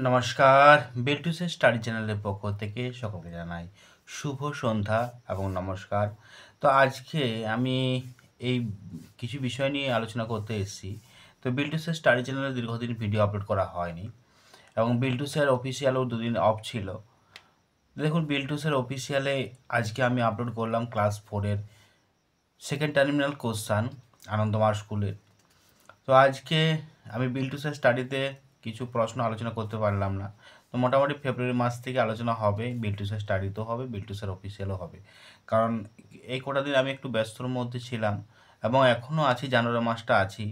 নমস্কার, বিল্টুসে স্টাডি চ্যানেলের পক্ষ থেকে সকলকে জানাই শুভ সন্ধ্যা এবং নমস্কার। তো আজকে আমি এই কিছু বিষয় নিয়ে আলোচনা করতে এসেছি। তো বিল্টুসের স্টাডি চ্যানেলে দীর্ঘদিন ভিডিও আপলোড করা হয়নি এবং বিল্টুসের অফিসিয়ালও দুদিন অফ ছিল। দেখুন, বিল্টুসের অফিসিয়ালে আজকে আমি আপলোড করলাম ক্লাস 4-এর সেকেন্ড টার্মিনাল কোশ্চান আনন্দমার স্কুলের। তো আজকে আমি বিল্টুসের স্টাডিতে কিছু প্রশ্ন আলোচনা করতে পারলাম না। তো মোটামুটি ফেব্রুয়ারি মাস থেকে আলোচনা হবে, বিল্টুসের স্টাডিতেও হবে, বিল্টুসের অফিসিয়ালও হবে। কারণ এই কটা দিন আমি একটু ব্যস্তর মধ্যে ছিলাম এবং এখনও আছি, জানুয়ারি মাসটা আছি।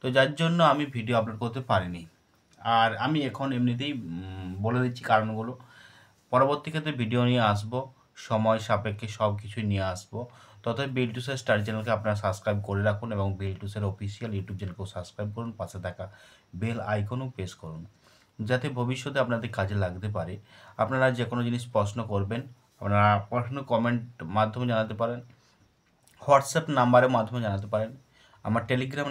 তো যার জন্য আমি ভিডিও আপলোড করতে পারিনি। আর আমি এখন এমনিতেই বলে দিচ্ছি কারণগুলো। পরবর্তী ক্ষেত্রে ভিডিও নিয়ে আসবো, সময় সাপেক্ষে সব কিছুই নিয়ে আসবো। ততই বিল্টুসের স্টাডি চ্যানেলকে আপনারা সাবস্ক্রাইব করে রাখুন এবং বিল্টুসের অফিসিয়াল ইউটিউব চ্যানেলকেও সাবস্ক্রাইব করুন, পাশে থাকা বেল আইকনও প্রেস করুন, যাতে ভবিষ্যতে আপনাদের কাজে লাগতে পারে। আপনারা যে কোনো জিনিস প্রশ্ন করবেন, আপনারা প্রশ্ন কমেন্ট মাধ্যমে জানাতে পারেন, হোয়াটসঅ্যাপ নাম্বারের মাধ্যমে জানাতে পারেন, আমার টেলিগ্রাম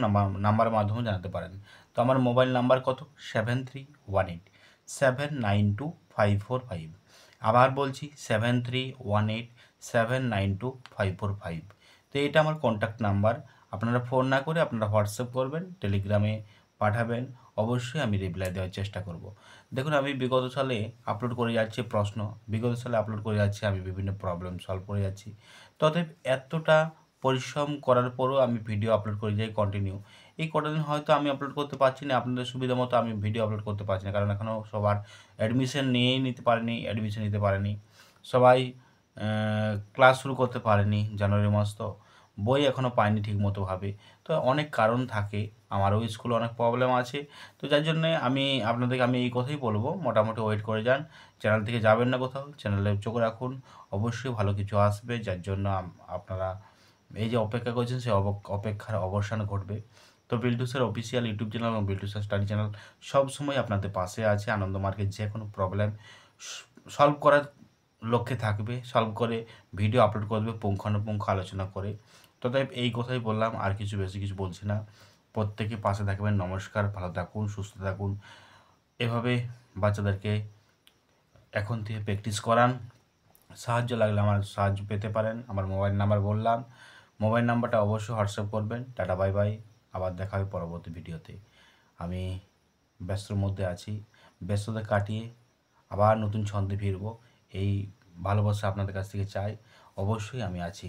নাম্বারের মাধ্যমে জানাতে পারেন। তো আমার মোবাইল নাম্বার কত? 7318792545। আবার বলছি 7318792545। তো এটা আমার কন্ট্যাক্ট নাম্বার। আপনারা ফোন না করে আপনারা হোয়াটসঅ্যাপ করবেন, টেলিগ্রামে পাঠাবেন, অবশ্যই আমি রিপ্লাই দেওয়ার চেষ্টা করব। দেখুন, আমি বিগত সালে আপলোড করে যাচ্ছি প্রশ্ন, বিগত সালে আপলোড করে যাচ্ছি, আমি বিভিন্ন প্রবলেম সলভ করে যাচ্ছি। ততএব এতটা পরিশ্রম করার পরও আমি ভিডিও আপলোড করে যাই কন্টিনিউ। এই কটা দিন হয়তো আমি আপলোড করতে পারছি না, আপনাদের সুবিধা মতো আমি ভিডিও আপলোড করতে পারছি না, কারণ এখনও সবার অ্যাডমিশন নিতে পারেনি, সবাই ক্লাস শুরু করতে পারেনি, জানুয়ারি মাস তো বই এখনও পায়নি ঠিকমতোভাবে। তো অনেক কারণ থাকে, আমারও স্কুলে অনেক প্রবলেম আছে। তো যার জন্যে আপনাদেরকে আমি এই কথাই বলবো, মোটামুটি ওয়েট করে যান, চ্যানেল থেকে যাবেন না কোথাও, চ্যানেলে চোখ রাখুন, অবশ্যই ভালো কিছু আসবে। যার জন্য আপনারা এই যে অপেক্ষা করছেন, সেই অপেক্ষার অবসান ঘটবে। তো বিল্টুসের অফিসিয়াল ইউটিউব চ্যানেল এবং বিল্টুসের স্টাডি চ্যানেল সবসময় আপনাদের পাশে আছে, আনন্দমার্গের যে কোনো প্রবলেম সলভ করার লক্ষ্যে থাকবে, সলভ করে ভিডিও আপলোড করবে পুঙ্খানুপুঙ্খ আলোচনা করে। তবে এই কথাই বললাম, আর কিছু বেশি কিছু বলছি না। প্রত্যেকে পাশে থাকবেন। নমস্কার, ভালো থাকুন, সুস্থ থাকুন। এভাবে বাচ্চাদেরকে এখন থেকে প্র্যাকটিস করান। সাহায্য লাগলে আমার সাহায্য পেতে পারেন, আমার মোবাইল নাম্বার বললাম, মোবাইল নাম্বারটা অবশ্যই হোয়াটসঅ্যাপ করবেন। টাটা, বাই বাই, আবার দেখা হবে পরবর্তী ভিডিওতে। আমি ব্যস্তর মধ্যে আছি, ব্যস্ততা কাটিয়ে আবার নতুন ছন্দে ফিরব, এই ভালোবাসা আপনাদের কাছ থেকে চাই, অবশ্যই আমি আছি।